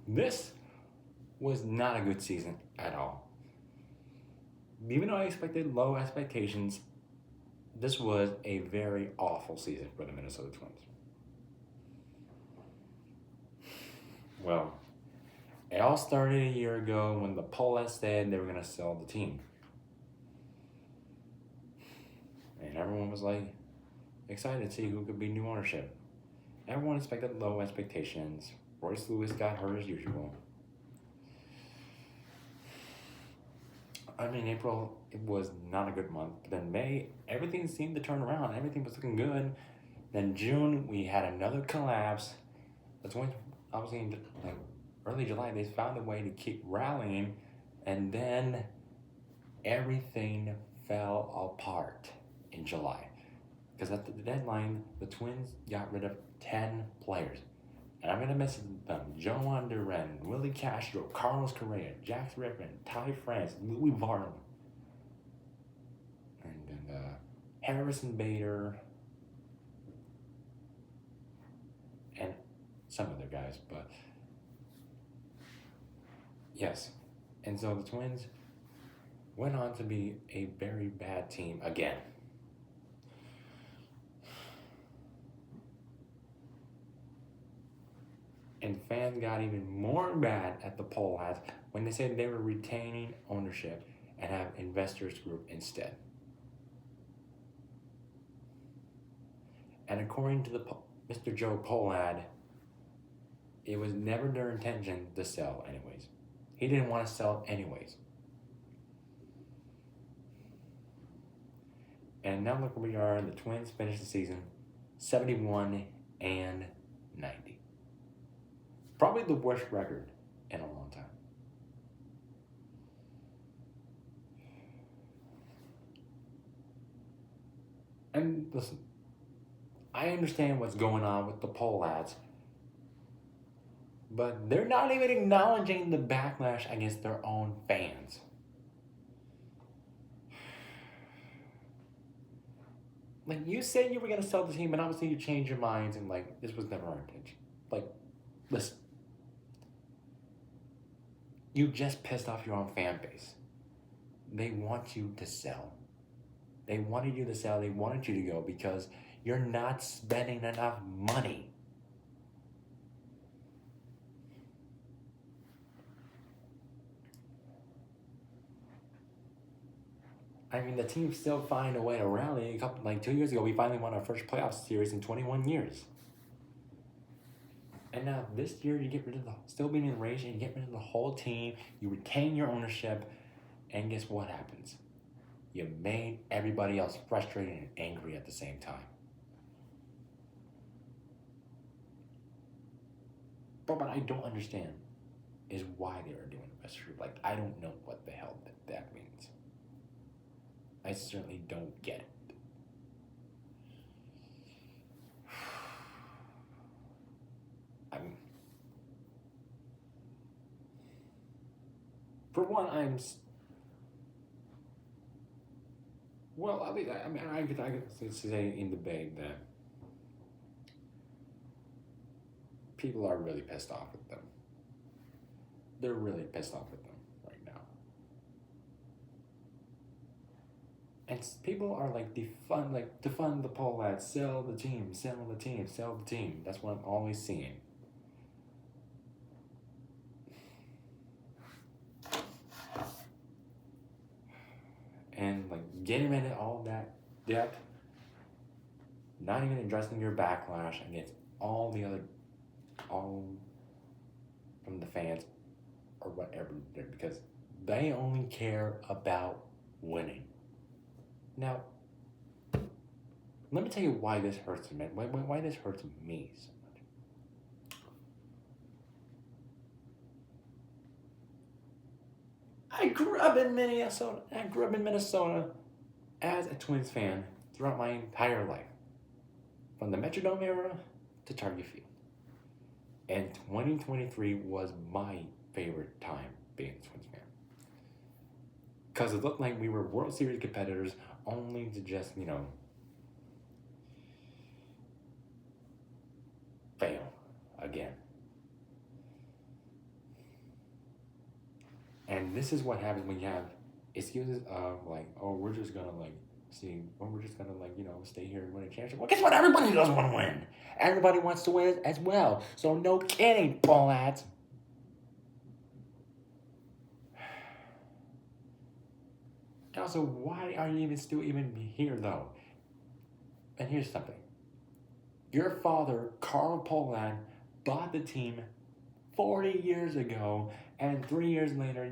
This was not a good season at all. Even though I expected low expectations, this was a very awful season for the Minnesota Twins. Well, it all started a year ago when the Poles said they were going to sell the team. And everyone was like excited to see who could be new ownership. Everyone expected low expectations. Royce Lewis got hurt as usual. I mean, April, it was not a good month. But then May, everything seemed to turn around. Everything was looking good. Then June, we had another collapse. That's when, obviously, in like early July, they found a way to keep rallying. And then everything fell apart in July. Because at the deadline, the Twins got rid of 10 players. And I'm going to miss them. Joan Duran, Willie Castro, Carlos Correa, Jack Rippon, Ty France, Louis Varlam, and then Harrison Bader, and some other guys. But yes. And so the Twins went on to be a very bad team again. And fans got even more mad at the Poles when they said they were retaining ownership and have investors group instead. And according to the Mr. Joe Pohlad, it was never their intention to sell anyways. He didn't want to sell anyways. And now look where we are. The Twins finished the season 71 and 90. Probably the worst record in a long time. And listen, I understand what's going on with the Pohlads, but they're not even acknowledging the backlash against their own fans. Like, you said you were gonna sell the team, and obviously you changed your minds, and like, this was never our intention. Like, listen, you just pissed off your own fan base. They want you to sell. They wanted you to sell. They wanted you to go because you're not spending enough money. I mean, the team still find a way to rally. 2 years ago, we finally won our first playoff series in 21 years. And now this year, you get rid of still being in the race, and you get rid of the whole team. You retain your ownership, and guess what happens? You made everybody else frustrated and angry at the same time. But what I don't understand is why they are doing a group. Like, I don't know what the hell that means. I certainly don't get it. For one, well, at least I could say in debate that people are really pissed off with them. They're really pissed off with them right now. And people are like defund the Pohlads, sell the team, sell the team, sell the team. That's what I'm always seeing. And like getting rid of all that debt, not even addressing your backlash against all from the fans or whatever, because they only care about winning. Now, let me tell you why this hurts me. Why this hurts me so much. I grew up in Minnesota as a Twins fan throughout my entire life, from the Metrodome era to Target Field. And 2023 was my favorite time being a Twins fan. Because it looked like we were World Series competitors, only to just, fail again. And this is what happens when you have excuses of like, oh, we're just gonna like see, or we're just gonna like, stay here and win a championship. Well, guess what? Everybody doesn't want to win. Everybody wants to win as well. So no kidding, ball ads. And also, why are you even still even here though? And here's something. Your father, Carl Poland, bought the team 40 years ago, and 3 years later,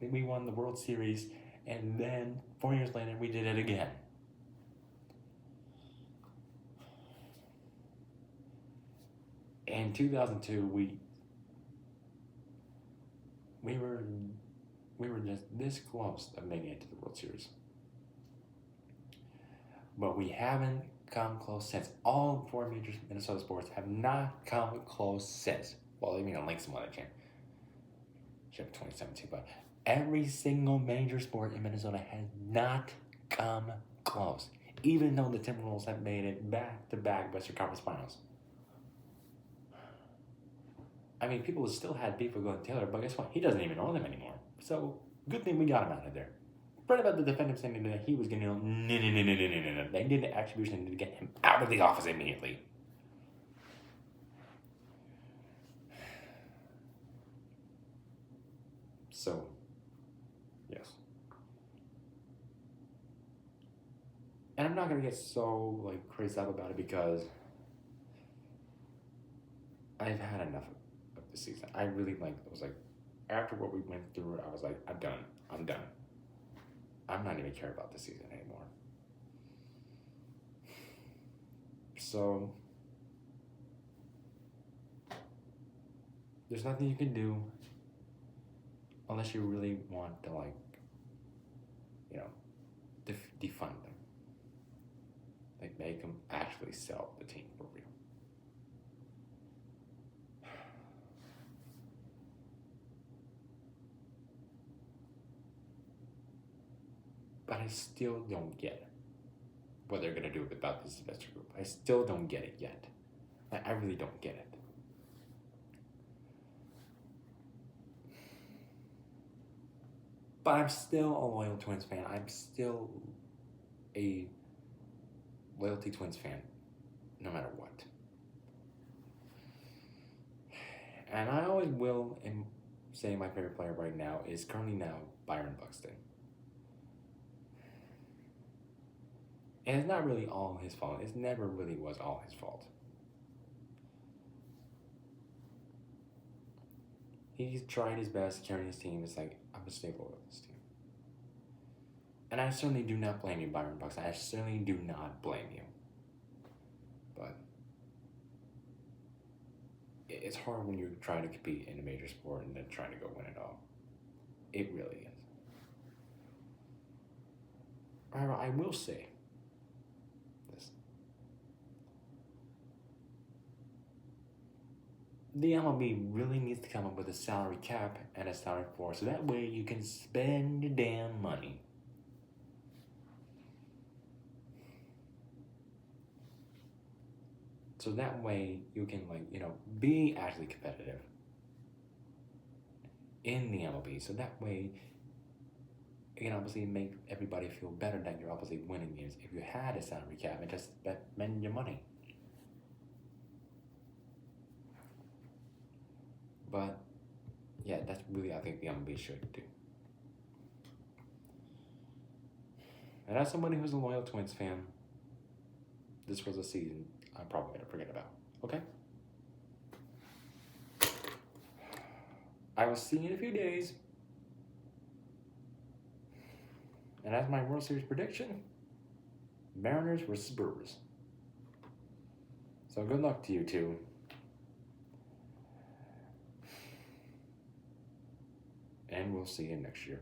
we won the World Series, and then 4 years later, we did it again. In 2002, we were just this close of making it to the World Series, but we haven't come close since. All four major Minnesota sports have not come close since. Well, like some other championship 2017, but every single major sport in Minnesota has not come close, even though the Timberwolves have made it back-to-back Western Conference Finals. People still had beef with Glenn Taylor, but guess what? He doesn't even own them anymore. So, good thing we got him out of there. Right about the defendant saying that he was going to no. They did the attribution to get him out of the office immediately. So, yes. And I'm not going to get so crazy up about it because I've had enough of this season. I really was after what we went through, I was like, I'm done. I'm not even care about this season anymore. So, there's nothing you can do unless you really want to defund them. Make them actually sell the team for real. But I still don't get what they're going to do about this investor group. I still don't get it yet. I really don't get it. But I'm still a loyal Twins fan. I'm still a loyalty Twins fan, no matter what. And I always will say my favorite player right now is currently now Byron Buxton. And it's not really all his fault. It never really was all his fault. He's tried his best carrying his team. It's I'm a staple with this team. And I certainly do not blame you, Byron Buxton. I certainly do not blame you. But it's hard when you're trying to compete in a major sport and then trying to go win it all. It really is. However, I will say this. The MLB really needs to come up with a salary cap and a salary floor so that way you can spend your damn money. So that way you can be actually competitive in the MLB. So that way you can obviously make everybody feel better that you're obviously winning games if you had a salary cap and just spend your money. But yeah, that's really I think the MLB should do. And as somebody who's a loyal Twins fan, this was a season I'm probably going to forget about. Okay? I will see you in a few days. And as my World Series prediction, Mariners versus Brewers. So good luck to you two. And we'll see you next year.